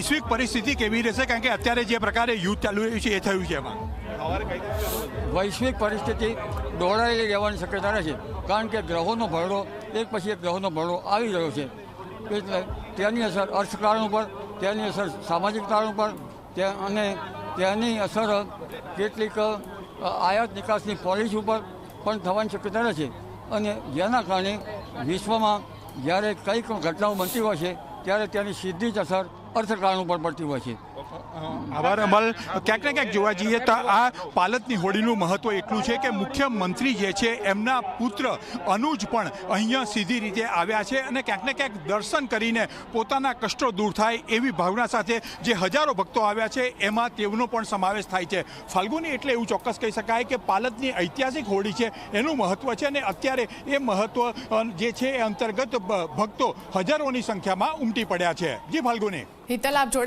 વૈશ્વિક પરિસ્થિતિ કેવી રહેશે, કારણ કે અત્યારે જે પ્રકારે યુદ્ધ ચાલુ રહ્યું છે એ થયું છે એમાં વૈશ્વિક પરિસ્થિતિ દોડાયેલી રહેવાની શક્યતા રહે છે, કારણ કે ગ્રહોનો ભરડો એક પછી એક ગ્રહોનો ભરડો આવી રહ્યો છે. એટલે તેની અસર અર્થકારણ ઉપર, તેની અસર સામાજિક તારણ ઉપર, અને તેની અસર કેટલીક આયાત નિકાસની પોલિસી ઉપર પણ થવાની શક્યતા રહે છે. અને જેના કારણે વિશ્વમાં જ્યારે કંઈક ઘટનાઓ બનતી હોય છે ત્યારે તેની સીધી જ અસર અર્થકારણ ઉપર પડતી હોય છે. આભાર અમલ. ક્યાંક ને ક્યાંક જોવા જઈએ તો આ પાલતની હોળીનું મહત્વ એટલું છે કે મુખ્યમંત્રી જે છે એમના પુત્ર અનુજ પણ અહીંયા સીધી રીતે આવ્યા છે અને ક્યાંક ને ક્યાંક દર્શન કરીને પોતાના કષ્ટો દૂર થાય એવી ભાવના સાથે જે હજારો ભક્તો આવ્યા છે એમાં તેઓનો પણ સમાવેશ થાય છે. ફાલ્ગુની એટલે એવું ચોક્કસ કહી શકાય કે પાલતની ઐતિહાસિક હોળી છે, એનું મહત્વ છે અને અત્યારે એ મહત્વ જે છે એ અંતર્ગત ભક્તો હજારોની સંખ્યામાં ઉમટી પડ્યા છે. જી ફાલ્ગુની. હિતલ, આપ